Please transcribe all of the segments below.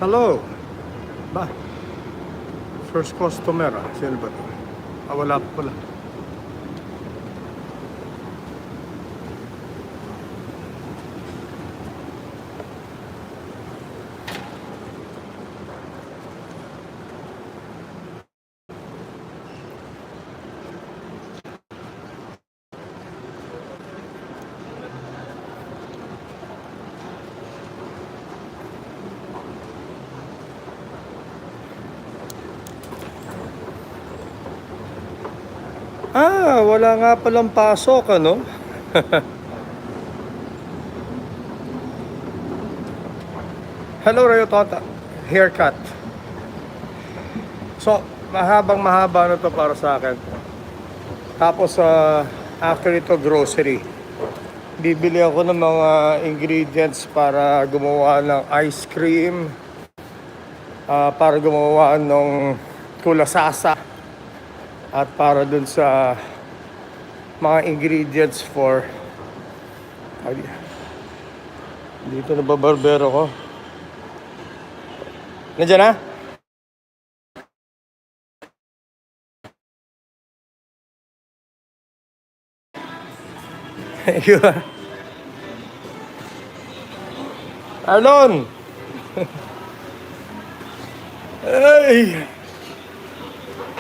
Hello. Ba? First customer, sino ba to? Wala pa pala. Wala nga palang pasok, ano? Hello, Rayo Tota. Haircut. So, mahaba na to para sa akin. Tapos, after ito, grocery. Bibili ako ng mga ingredients para gumawa ng ice cream. Para gumawa ng kulasasa. At para dun sa mga ingredients for dito na babarbero ko. Nandiyan na? Alon! Hey!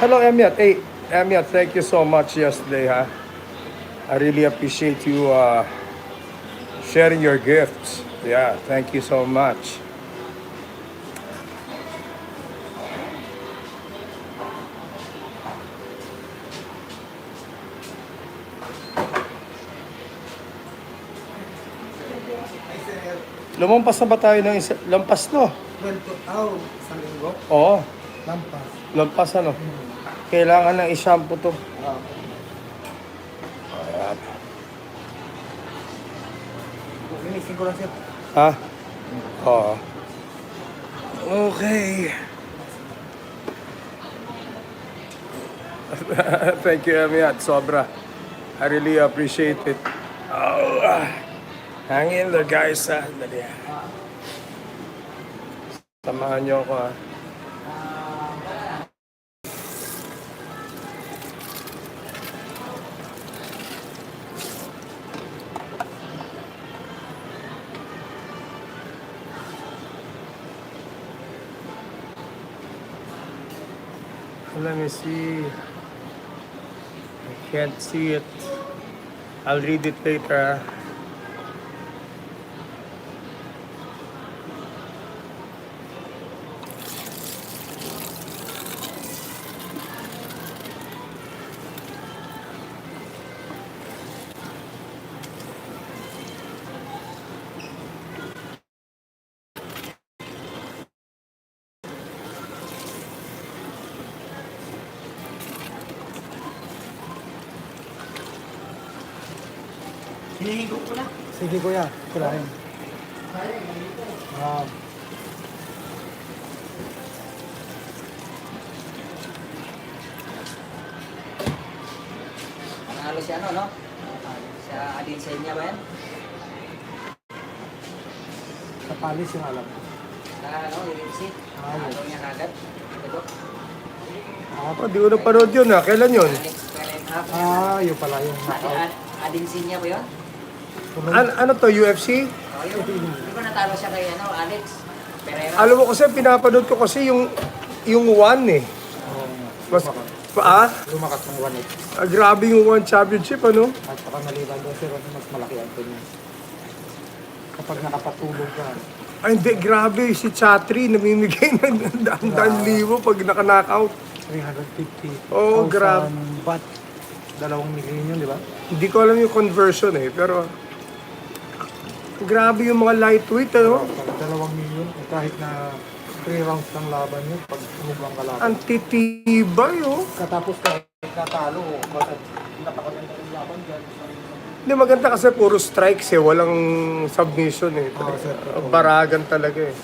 Hello, Emiat. Hey, Emiat, thank you so much yesterday, ha? I really appreciate you sharing your gifts. Yeah, thank you so much. Lumampas na ba tayo ng lampas, no? 12 isang linggo. Oo, Lampas. lampas ano. Kailangan ng i-shampoo to. Ayan. Linisin ko lang siya. Ha? Oo. Okay. Thank you, Emiat. Sobra. I really appreciate it. Oh, hang in there, guys. Dali. Samahan niyo ako, ha. Let me see. I can't see it. I'll read it later. Hinihigo ko na. Sige, kuya. Kulahin. Nanalo siya ano, no? Sa Adinsenya ba yan? Sa palis yung alam. Sa ano, UFC? Nanalo niya kagad. Ito. Di ko napanood yun, ha. Kailan yun? Alex Pereira. Yun pala yung knockout. Adinsenya ba yun? Ano to, UFC? Oh, yun. Di ba natalo siya kay ano, Alex Pereira? Alam mo kasi, pinapanood ko kasi yung one, eh. Mas, Lumakas ng 1-8 grabe yung one championship, ano? at saka maliban doon pero mas malaki ang niya. Kapag nakapatulog ka, Ay, hindi, grabe. Si Chatri, namimigay ng daan libo pag naka-knockout. 350,000 Oo, grabe. baht. 2 milyon yun, di ba? Hindi ko alam yung conversion, eh. Pero, grabe yung mga lightweight, ano? Pag 2 milyon, kahit na 3 rounds ng laban yun, pag sumubang ka laban. Ang titibay, oh. Katapos ka, natalo, bakit napakaganda yung laban dyan. Hindi, maganda kasi puro strikes, eh. Walang submission, eh. Oo, sir. Baragan talaga, eh.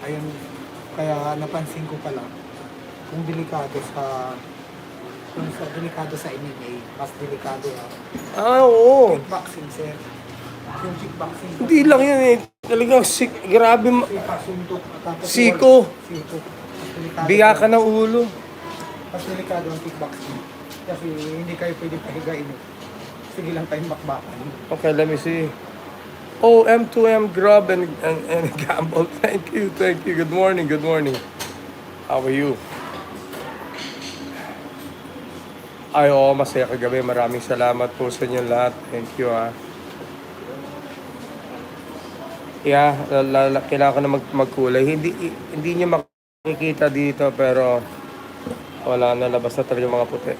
Ayun, Kaya napansin ko pala, kung delikado sa MMA, mas delikado yan. Oo. Kickboxing, sir. Yung kickboxing. Hindi lang yan eh. Talagang grabe. Pasuntok. Tapos Siko. Siko. Mas delikado. Biya ka ng ulo. Mas delikado ang kickboxing. Kasi hindi kayo pwede pahigain. Sige lang tayong bakbakan. Okay, let me see. Oh, M2M Grub and Gamble. Thank you. Good morning. How are you? Ay, oo, masaya kagabi. Maraming salamat po sa inyo lahat. Thank you, ha. Yeah, kailangan ko na magkulay. Hindi niyo makikita dito, pero wala na, labas na talaga yung mga puti.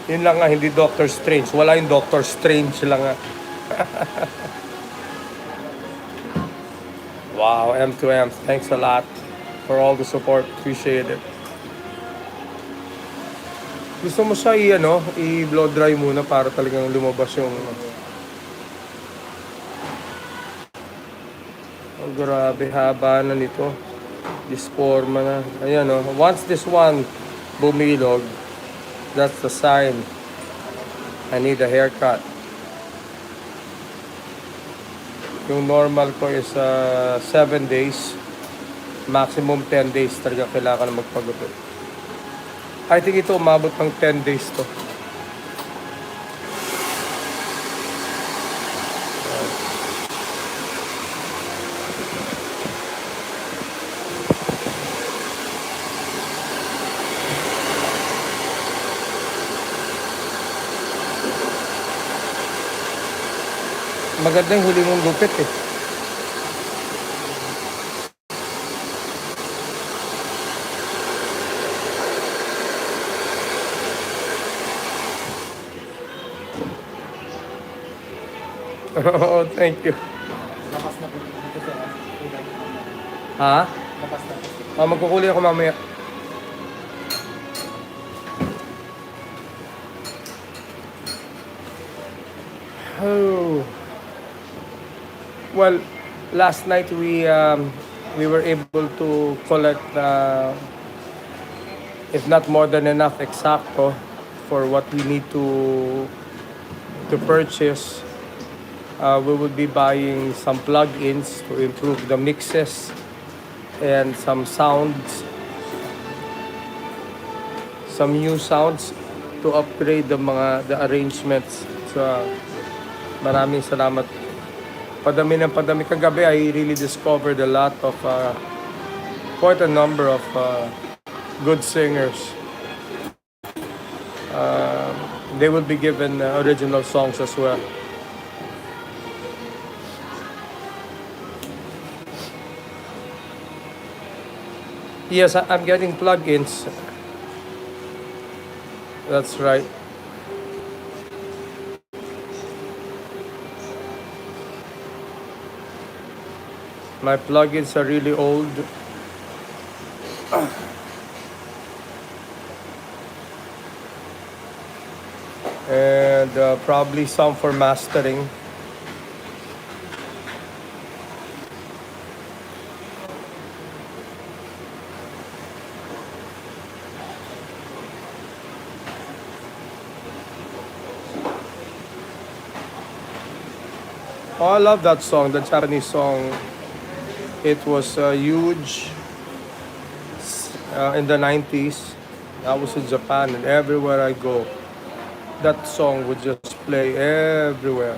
Yun lang nga, hindi Doctor Strange. Wala yung Doctor Strange lang nga. Wow, M2M. Thanks a lot for all the support. Appreciate it. Gusto mo siya i-blow dry muna para talagang lumabas yung... Oh, grabe, haba na nito. Disforma na. Ayan, once this one bumilog, that's the sign I need a haircut. Yung normal ko is 7 days. Maximum 10 days talaga kailangan na magpagupit. I think ito umabot ng 10 days to. Maganda yung huli mong gupit eh. Oh, thank you. Lakas na po dito sa Ha? lakas na po. Magkukulay ako mamaya. Oh. Well, last night we were able to collect if not more than enough exacto for what we need to purchase. We will be buying some plugins to improve the mixes and some sounds, some new sounds to upgrade the arrangements. So maraming salamat. Padami kagabi, I really discovered a lot of quite a number of good singers. They will be given original songs as well. Yes, I'm getting plugins. That's right. My plugins are really old. And probably some for mastering. Oh, I love that song, the Japanese song. It was huge in the 90s. I was in Japan, and everywhere I go, that song would just play everywhere.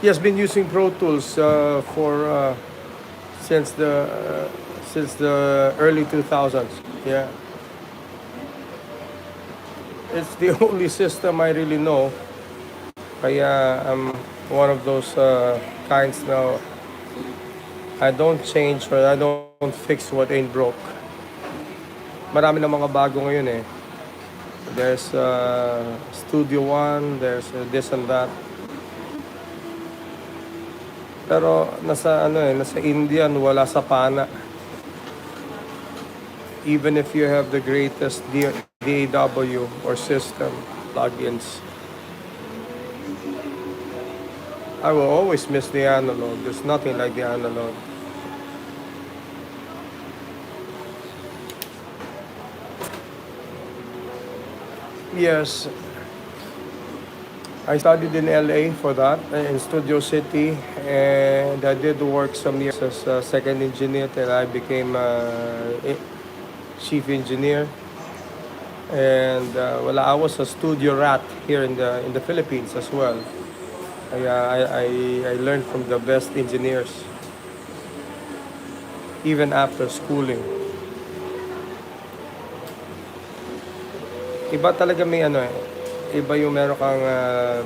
He has been using Pro Tools since the early 2000s. Yeah. It's the only system I really know. Kaya I'm one of those kinds now. I don't change or I don't fix what ain't broke. Marami na mga bago ngayon eh. There's Studio One, there's this and that. Pero nasa Indian, wala sa pana. Even if you have the greatest DAW or system plugins. I will always miss the analog. There's nothing like the analog. Yes, I studied in LA for that, in Studio City, and I did work some years as a second engineer till I became chief engineer. And well, I was a studio rat here in the Philippines as well. I learned from the best engineers, even after schooling. Iba talaga may ano eh. Iba yung meron kang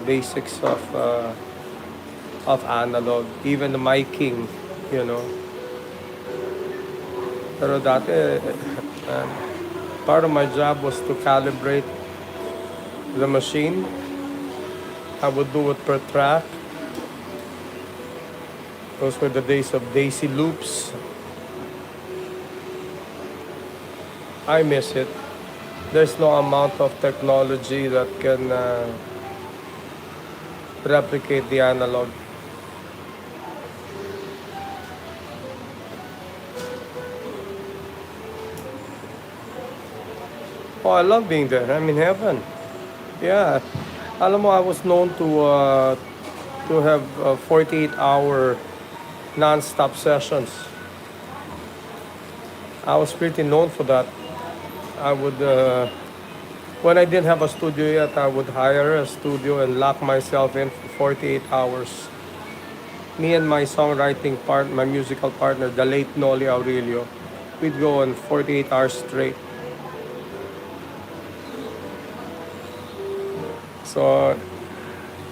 basics of analog, even the miking, you know. Pero dati, part of my job was to calibrate the machine. I would do it per track. Those were the days of Daisy loops. I miss it. There's no amount of technology that can replicate the analog. Oh, I love being there. I'm in heaven. Yeah. Alam mo, I was known to have 48-hour non-stop sessions. I was pretty known for that. I would, when I didn't have a studio yet, I would hire a studio and lock myself in for 48 hours. Me and my songwriting my musical partner, the late Noli Aurelio, we'd go on 48 hours straight. So,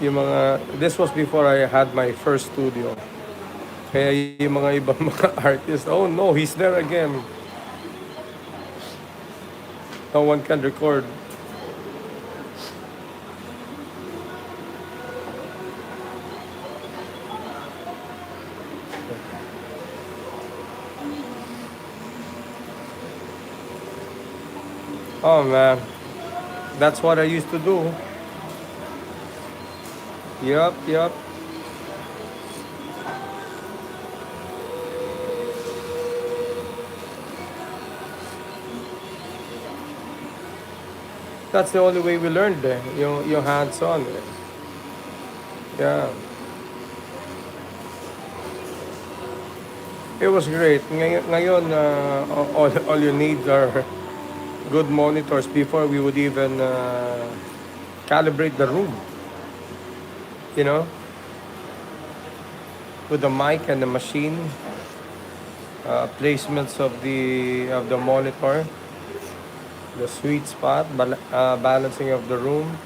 this was before I had my first studio. Kaya yung mga ibang mga artists, oh no, he's there again. No one can record. Oh man, that's what I used to do. Yup. That's the only way we learned eh. Yung hands-on eh. Yeah. It was great. Ngayon, all you need are good monitors. Before we would even calibrate the room. You know? With the mic and the machine. Placements of the monitor. The sweet spot, balancing of the room.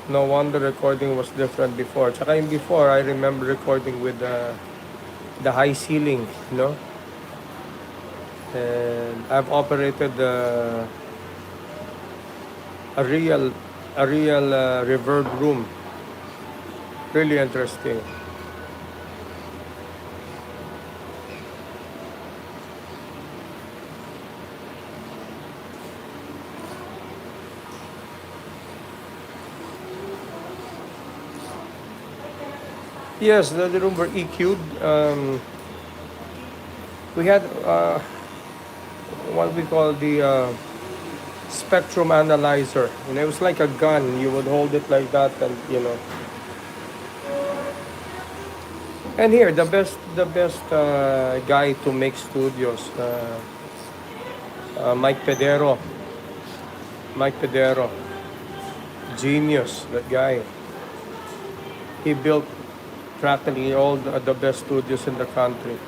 No wonder recording was different before. Tsaka yung before, I remember recording with the high ceiling, you know. And I've operated a real reverb room. Really interesting. Yes, the room were EQ'd. We had what we call the spectrum analyzer. You know, it was like a gun. You would hold it like that, and you know. And here, the best guy to make studios, Mike Pedero. Mike Pedero, genius. That guy. He built practically all the best studios in the country.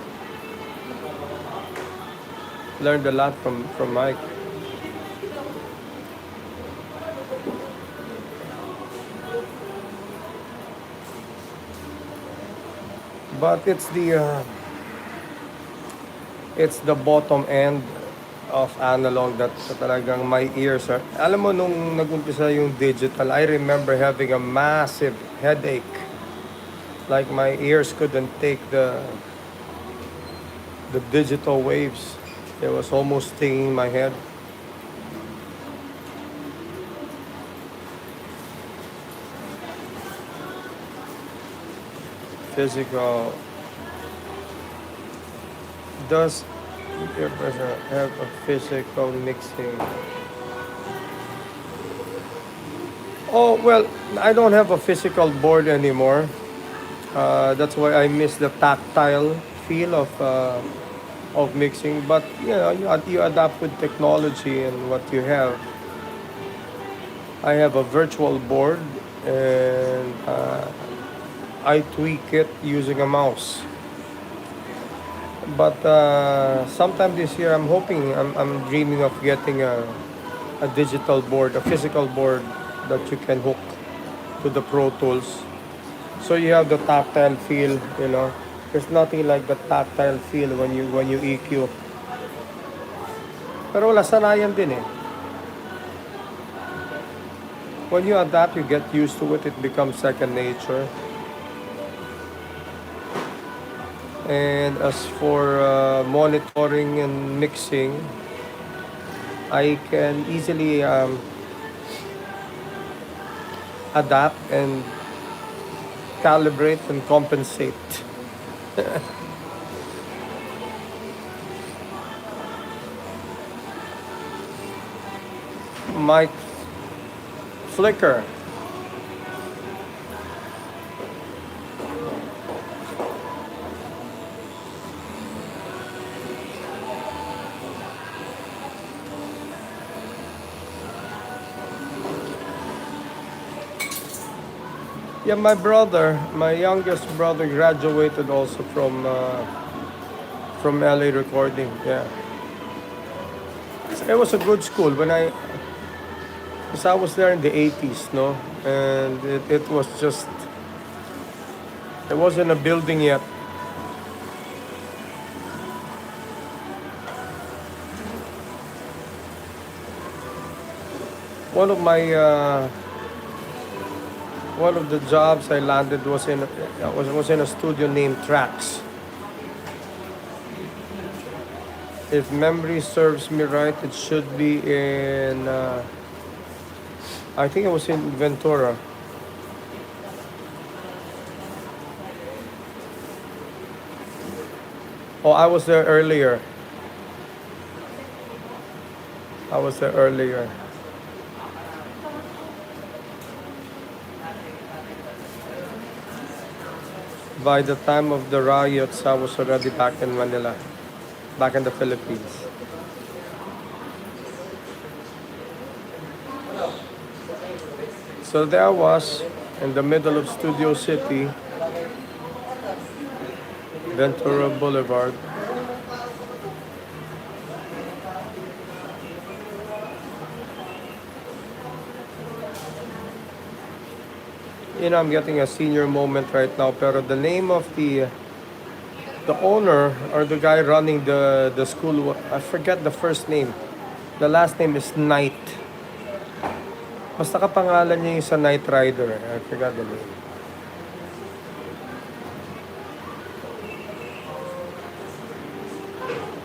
Learned a lot from Mike. But it's the bottom end of analog that talagang my ears are. Alam mo, nung nag-umpisa yung digital, I remember having a massive headache. Like my ears couldn't take the digital waves. It was almost stinging my head. Physical. Does your brother have a physical mixing? Oh, well, I don't have a physical board anymore. That's why I miss the tactile feel of mixing. But you adapt with technology and what you have. I have a virtual board, and I tweak it using a mouse. But sometime this year, I'm dreaming of getting a digital board, a physical board that you can hook to the Pro Tools. So you have the tactile feel, you know. There's nothing like the tactile feel when you EQ. Pero wala, sanayan din eh. When you adapt, you get used to it. It becomes second nature. And as for monitoring and mixing, I can easily adapt and calibrate and compensate. Mic flicker. Yeah, my youngest brother graduated also from LA Recording. Yeah, it was a good school because I was there in the 80s, no, and it was just it wasn't a building yet. One of my one of the jobs I landed was in a studio named Trax. If memory serves me right, it should be in. I think it was in Ventura. Oh, I was there earlier. I was there earlier. By the time of the riots, I was already back in Manila, back in the Philippines. So there I was in the middle of Studio City, Ventura Boulevard. You know, I'm getting a senior moment right now, pero the name of the owner or the guy running the school, I forget the first name. The last name is Knight. Basta kapangalan niya yung sa Knight Rider. I forgot the name.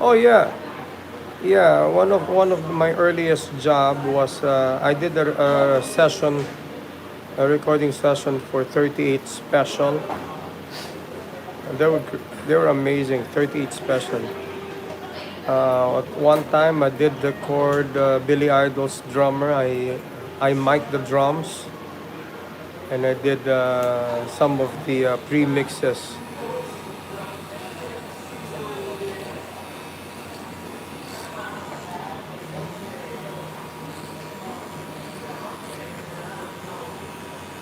Oh yeah. Yeah, one of my earliest job was I did a session, a recording session for 38 Special. And they were amazing. 38 Special. At one time, I did record Billy Idol's drummer. I mic'd the drums, and I did some of the pre-mixes.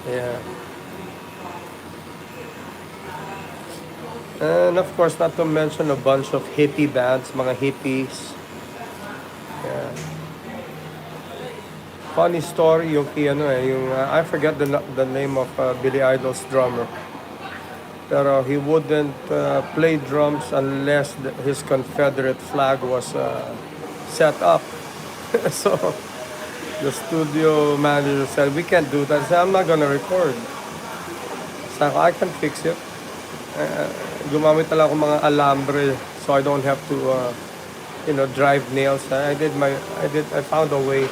Yeah. And of course, not to mention a bunch of hippie bands, mga hippies. Yeah. Funny story yung I forget the name of Billy Idol's drummer. Pero he wouldn't play drums unless his Confederate flag was set up. So the studio manager said, "We can't do that." I said, "I'm not gonna record." So I can fix it. Gumamit talaga ako mga alambre so I don't have to drive nails. I found a way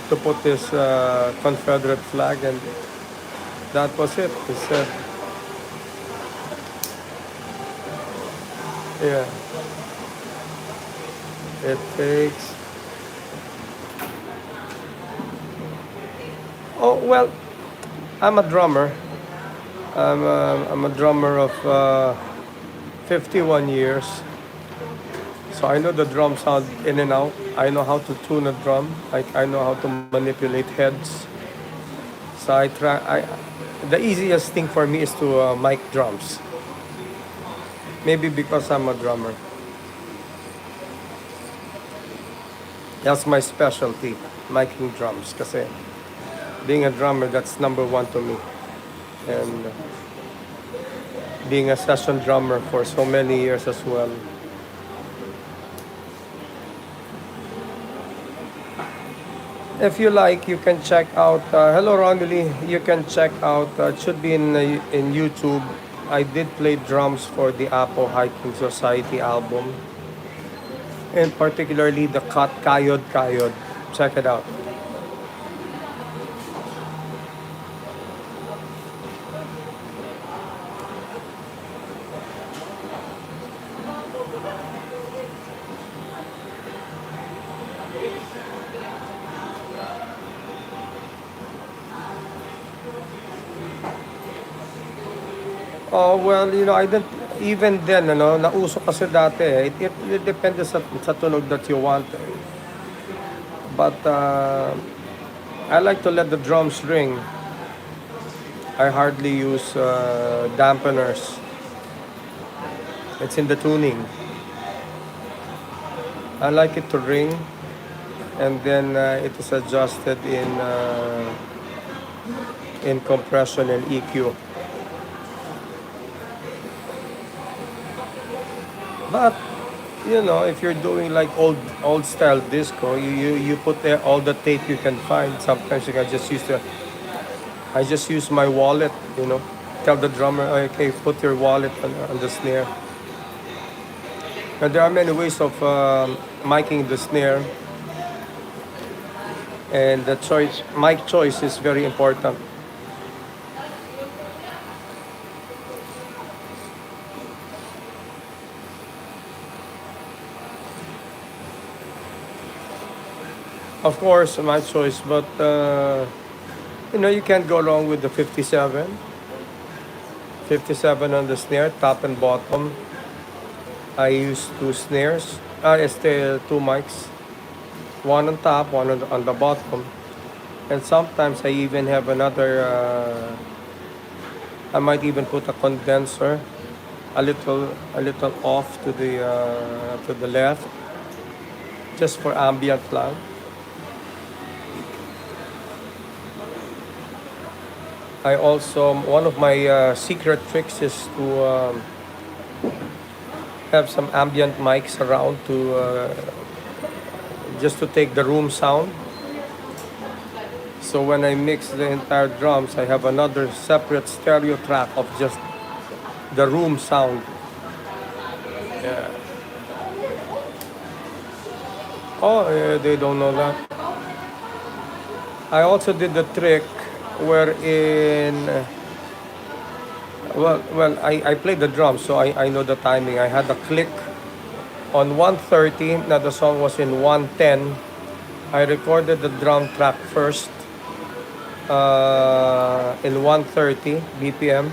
to put this Confederate flag, and that was it. He said, yeah, it takes. Oh well, I'm a drummer. I'm a drummer of 51 years. So I know the drum sound in and out. I know how to tune a drum. I know how to manipulate heads. So the easiest thing for me is to mic drums. Maybe because I'm a drummer. That's my specialty, miking drums. Kasi being a drummer, that's number one to me. And being a session drummer for so many years as well. If you like, you can check out. Hello, Ronely. You can check out. It should be in YouTube. I did play drums for the Apo Hiking Society album, and particularly the cut Kayod Kayod. Check it out. Oh, well, I didn't, even then, nauso kasi dati eh. It depende sa tunog that you want. But I like to let the drums ring. I hardly use dampeners. It's in the tuning. I like it to ring, and then it is adjusted in compression and EQ. But if you're doing like old style disco, you put there all the tape you can find. Sometimes I just use my wallet. Tell the drummer, okay, put your wallet on the snare. And there are many ways of miking the snare, and the mic choice is very important. Of course, my choice, but you can't go wrong with the 57. 57 on the snare, top and bottom. I use two snares, two mics, one on top, one on the bottom, and sometimes I even have another. I might even put a condenser, a little off to the left, just for ambient loud. I also, one of my secret tricks is to have some ambient mics around to just to take the room sound. So when I mix the entire drums, I have another separate stereo track of just the room sound. Yeah. Oh, yeah, they don't know that. I also did the trick wherein I played the drums, so I know the timing. I had a click on 130. Now the song was in 110. I recorded the drum track first in 130 BPM.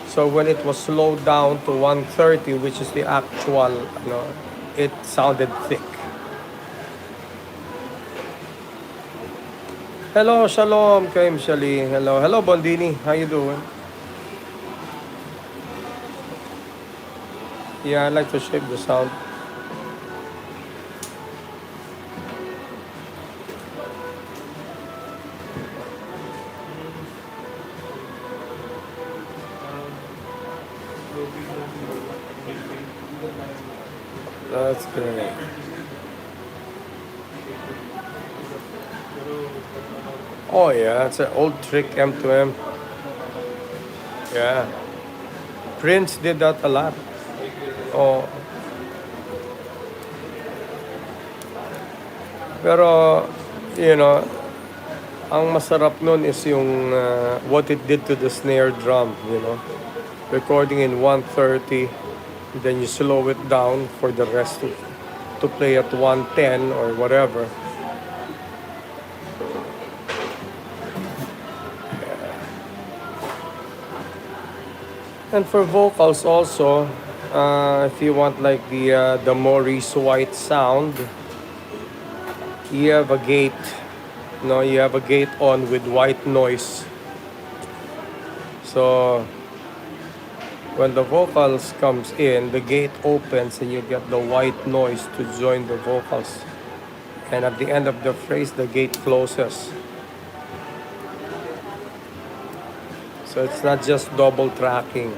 So when it was slowed down to 130, which is the actual, it sounded thick. Hello, Shalom, Kaim Shali. Hello, Bondini. How you doing? Yeah, I like to shape the sound. That's great. Oh yeah, it's an old trick, M2M. Yeah. Prince did that a lot. Oh. Pero, you know, ang masarap nun is yung what it did to the snare drum, you know. Recording in 130, then you slow it down for the rest to play at 110 or whatever. And for vocals also, if you want like the Maurice White sound, you have a gate. No, you have a gate on with white noise. So when the vocals comes in, the gate opens and you get the white noise to join the vocals. And at the end of the phrase, the gate closes. So it's not just double tracking.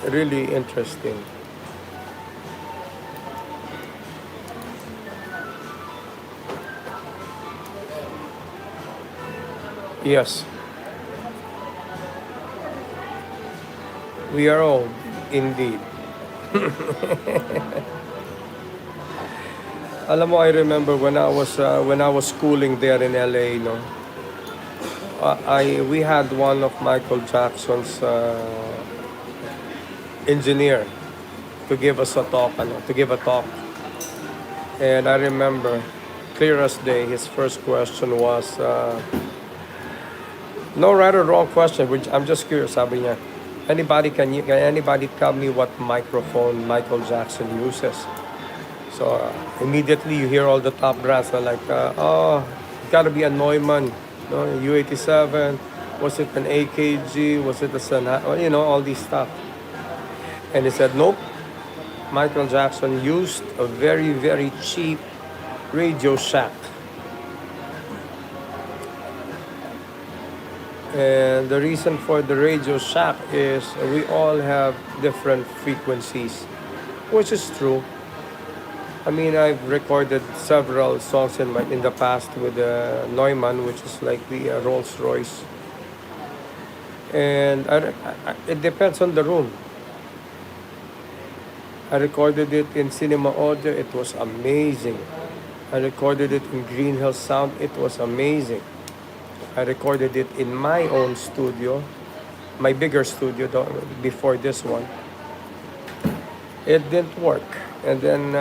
Really interesting. Yes. We are old, indeed. Alam mo, I remember when I was schooling there in LA, no. We had one of Michael Jackson's engineer to give us a talk, to give a talk. And I remember, clear as day, his first question was, no right or wrong question, which I'm just curious, sabi niya, can anybody tell me what microphone Michael Jackson uses? So immediately you hear all the top brands are like, it's gotta be a Neumann, no, U87, was it an AKG, was it a Sonata, you know, all these stuff. And he said, nope, Michael Jackson used a very, very cheap Radio Shack. And the reason for the Radio Shack is we all have different frequencies, which is true. I mean, I've recorded several songs in the past with Neumann, which is like the Rolls Royce. And it depends on the room. I recorded it in Cinema Audio, it was amazing. I recorded it in Green Hill Sound, it was amazing. I recorded it in my own studio, my bigger studio before this one. It didn't work. And then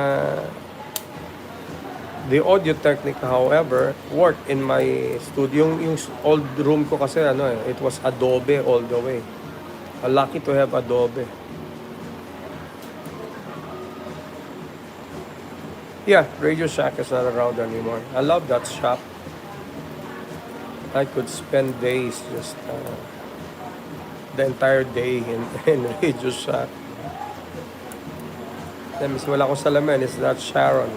the Audio Technica, however, worked in my studio. Yung old room ko kasi, it was Adobe all the way. I'm lucky to have Adobe. Yeah, Radio Shack is not around anymore. I love that shop. I could spend days just the entire day in Radio Shack. Miss wala akong salamin, it's that Sharon.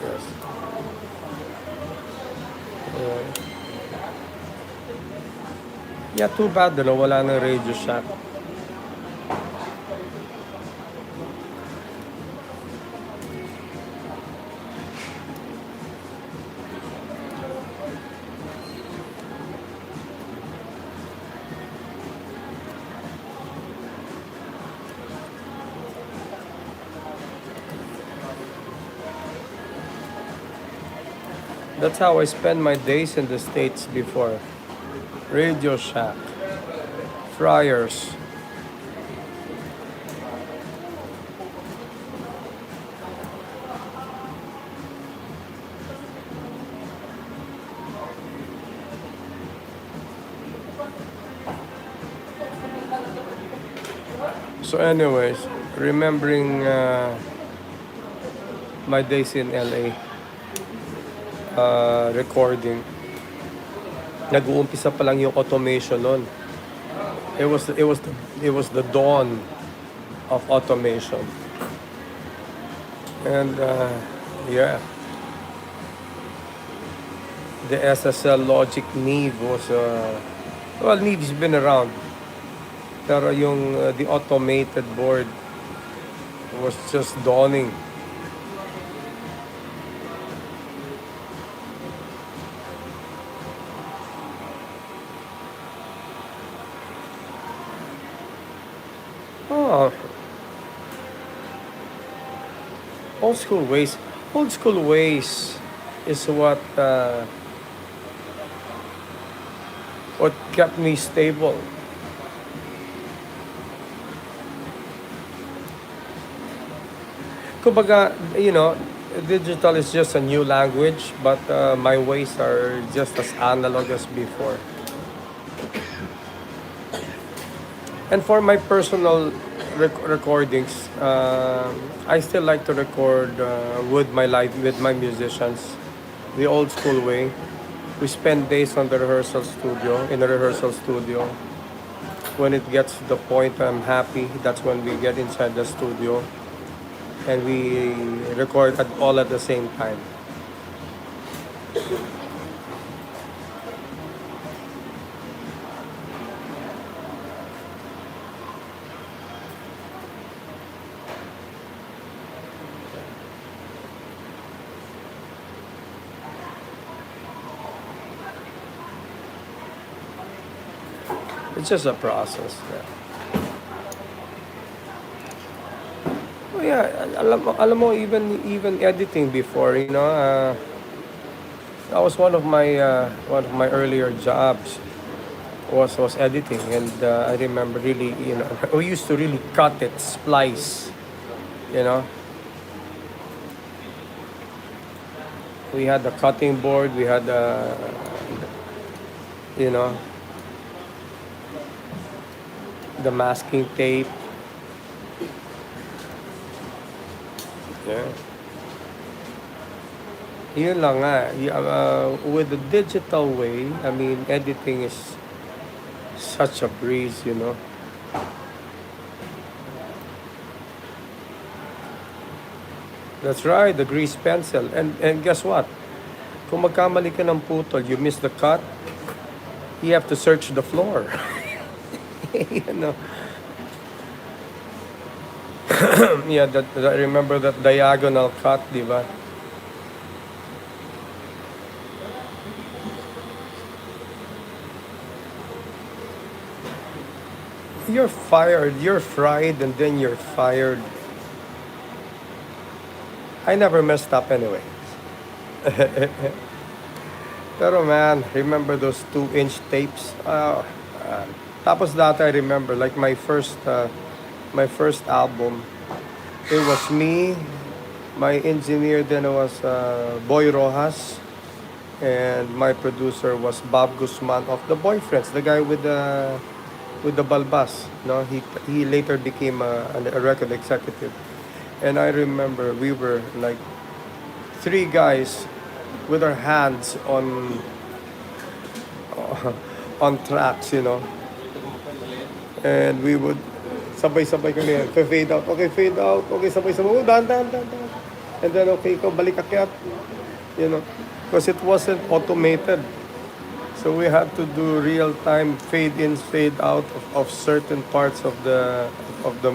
Yes. Yeah, too bad wala ng Radio Shack. That's how I spend my days in the States before. Radio Shack, Friars. So anyways, remembering my days in LA. Recording. Nag-uumpisa pa lang yung automation noon. It was the dawn of automation. And yeah. The SSL Logic Neve was well, Neve's been around. Pero yung the automated board was just dawning. Old school ways. Old school ways is what kept me stable. Kumbaga, digital is just a new language, but my ways are just as analog as before. And for my personal recordings, I still like to record with my musicians, the old school way. We spend days on the rehearsal studio, in the rehearsal studio. When it gets to the point I'm happy, that's when we get inside the studio and we record all at the same time. It's just a process. Yeah. Oh yeah, alam mo, even editing before, that was one of my earlier jobs was editing, and I remember really, we used to really cut it, splice, you know. We had the cutting board, we had you know, the masking tape. Yeah. Yun lang nga. With the digital way, I mean, editing is such a breeze. That's right, the grease pencil. And guess what? Kung magkamali ka ng putol, you miss the cut, you have to search the floor. you know. Yeah, I remember that diagonal cut, di ba? You're fired, you're fried, and then you're fired. I never messed up anyway. Pero man, remember those 2-inch tapes? Tapos dati I remember, like my first album, it was me, my engineer then was Boy Rojas, and my producer was Bob Guzman of The Boyfriends, the guy with the balbas. No, he later became a record executive. And I remember we were like three guys with our hands on tracks. And we would sabay-sabay kami, fade out, okay, fade out, okay, sabay-sabay, oh, dahan. And then, okay, ikaw, balik akyat, because it wasn't automated. So we had to do real-time fade in, fade out of certain parts of the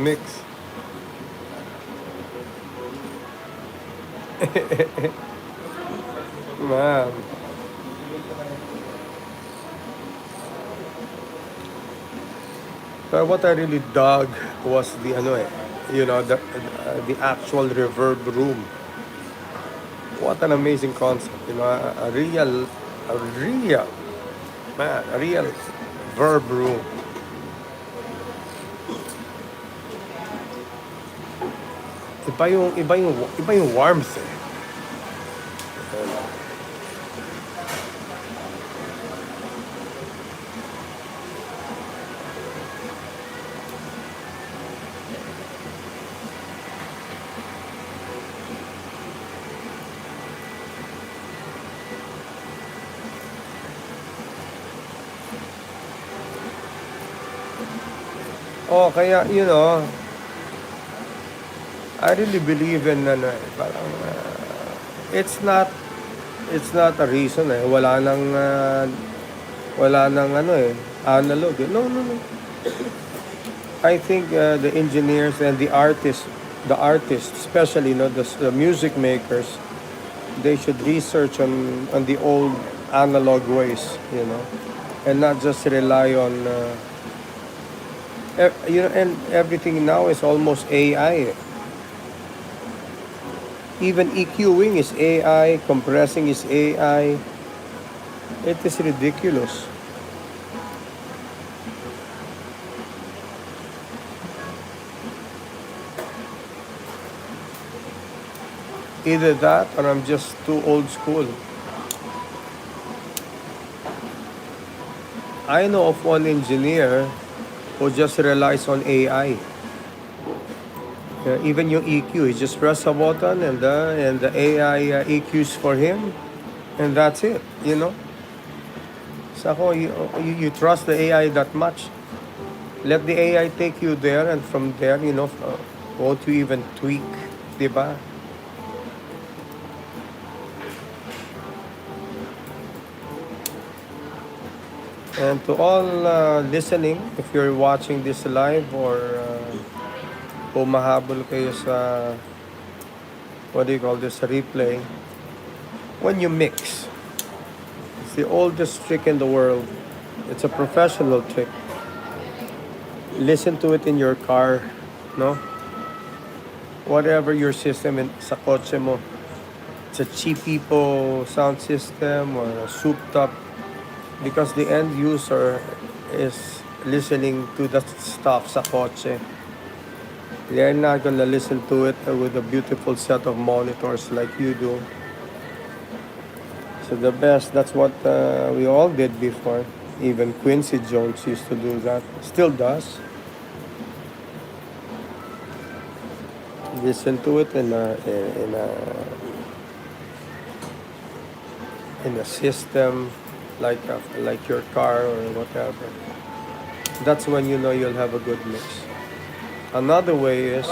mix. Man. But what I really dug was the actual reverb room. What an amazing concept, a real verb room. Iba yung warmth eh. Oh, kaya, I really believe in parang it's not a reason eh. Wala nang analog. No. I think the engineers and the artists, especially the music makers, they should research on the old analog ways, and not just rely on and everything now is almost AI. Even EQing is AI, compressing is AI. It is ridiculous. Either that or I'm just too old school. I know of one engineer who just relies on AI. Even yung EQ, he just press a button and the AI EQs for him, and that's it. So ako, you trust the AI that much? Let the AI take you there, and from there, won't you even tweak, di ba? And to all listening, if you're watching this live or humahabol kayo sa, what do you call this, replay, when you mix, it's the oldest trick in the world. It's a professional trick. Listen to it in your car, no? Whatever your system sa kotse mo. It's a cheapo sound system or a souped up, because the end user is listening to the stuff sa kotse. They're not gonna listen to it with a beautiful set of monitors like you do. So the best, that's what we all did before. Even Quincy Jones used to do that. Still does. Listen to it in a system like your car or whatever. That's when you know you'll have a good mix. Another way is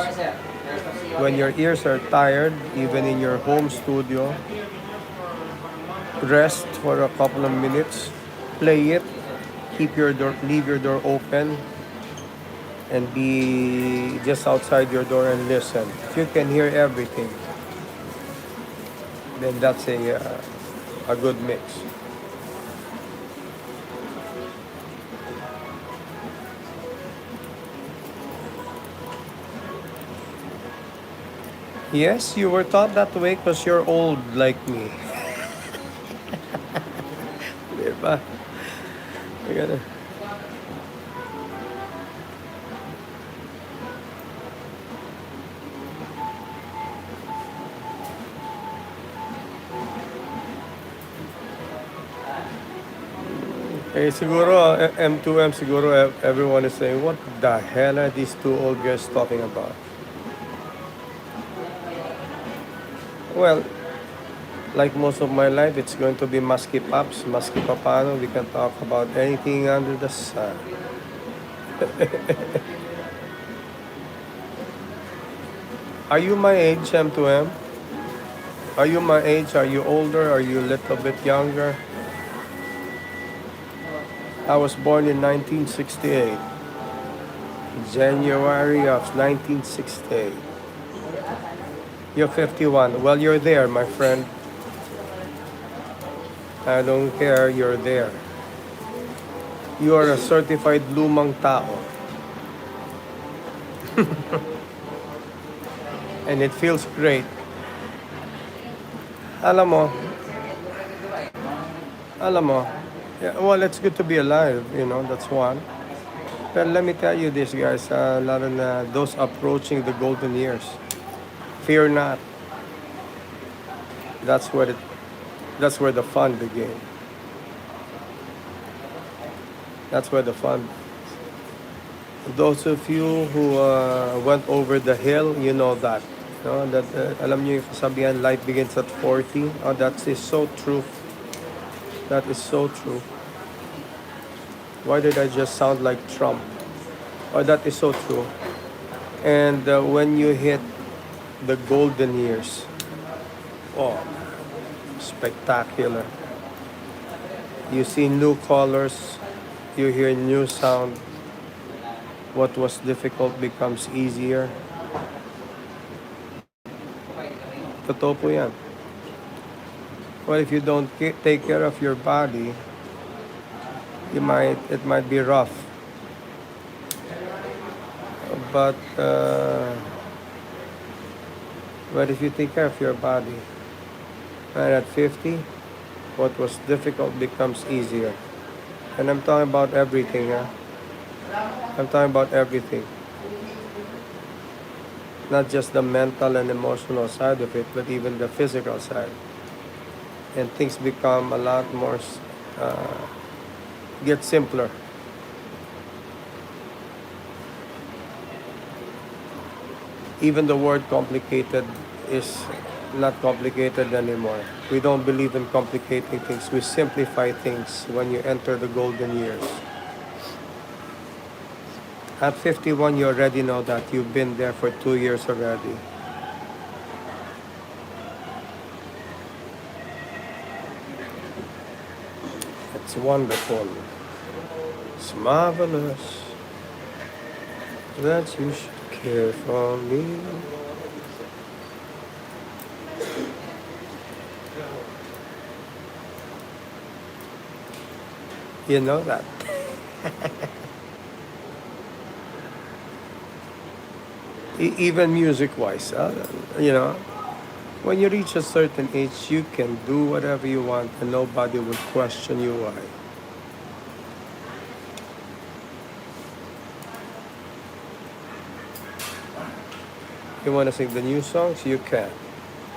when your ears are tired, even in your home studio, rest for a couple of minutes, play it, leave your door open, and be just outside your door and listen. If you can hear everything, then that's a good mix. Yes, you were taught that way because you're old like me. Diba? I gotta... Eh, siguro, M2M, siguro everyone is saying, what the hell are these two old guys talking about? Well, like most of my life, it's going to be maski paps, maski papano. We can talk about anything under the sun. Are you my age, M2M? Are you my age? Are you older? Are you a little bit younger? I was born in 1968. January of 1968. You're 51. Well, you're there, my friend. I don't care, you're there. You are a certified lumang tao. And it feels great. Alam mo, yeah, well, it's good to be alive, that's one. But let me tell you this, guys, lalo na those approaching the golden years. Fear not. That's where the fun begins. That's where the fun. Those of you who went over the hill, you know that. That alam niyo yung kasabihan, life begins at 40. Oh, that is so true. That is so true. Why did I just sound like Trump? Oh, that is so true. And when you hit the golden years, oh, spectacular. You see new colors, you hear new sound. What was difficult becomes easier. Totoo po yan. Well, if you don't take care of your body, it might be rough. But But if you take care of your body, and at 50, what was difficult becomes easier. And I'm talking about everything, huh? I'm talking about everything. Not just the mental and emotional side of it, but even the physical side. And things become a lot more, get simpler. Even the word complicated is not complicated anymore. We don't believe in complicating things. We simplify things when you enter the golden years. At 51, you already know that. You've been there for 2 years already. It's wonderful. It's marvelous that you should care for me. You know that. Even music-wise, when you reach a certain age, you can do whatever you want and nobody will question you why. You want to sing the new songs? You can.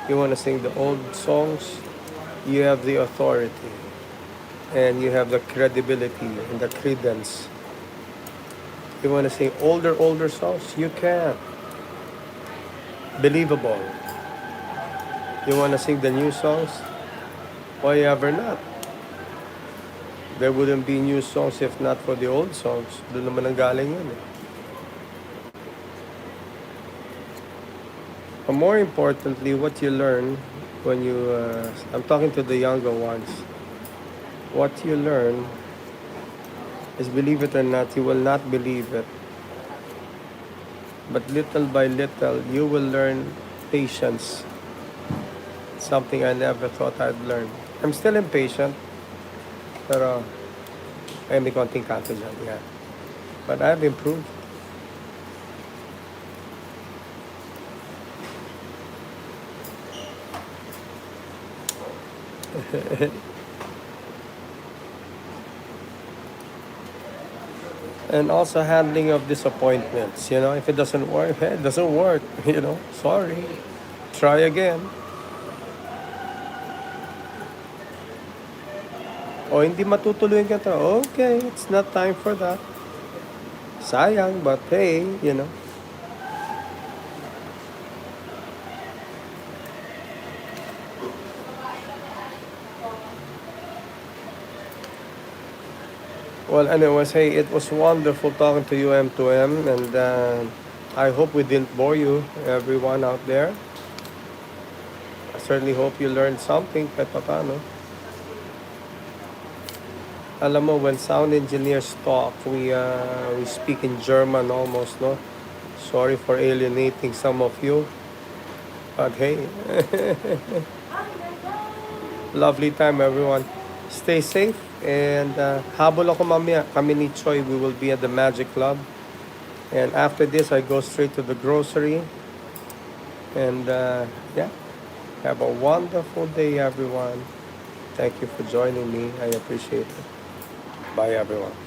You want to sing the old songs? You have the authority. And you have the credibility and the credence. You want to sing older songs? You can. Believable. You want to sing the new songs? Why ever not? There wouldn't be new songs if not for the old songs. Doon naman ang galing yun eh. But more importantly, what you learn when you, I'm talking to the younger ones, what you learn is, believe it or not, you will not believe it. But little by little, you will learn patience. Something I never thought I'd learn. I'm still impatient. Pero, may konting kanto dyan, yeah. But I've improved. And also handling of disappointments. If it doesn't work, it doesn't work. Sorry. Try again. O hindi matutuloy ka to. Okay, it's not time for that. Sayang, but hey, Well, anyways, hey, it was wonderful talking to you, M2M, and I hope we didn't bore you, everyone out there. I certainly hope you learned something, kahit paano. Alam mo, when sound engineers talk, we speak in German almost, no? Sorry for alienating some of you, but hey, lovely time, everyone. Stay safe. And habol ako mamaya. Kami ni Choi, we will be at the Magic Club. And after this, I go straight to the grocery. And yeah, have a wonderful day, everyone. Thank you for joining me. I appreciate it. Bye, everyone.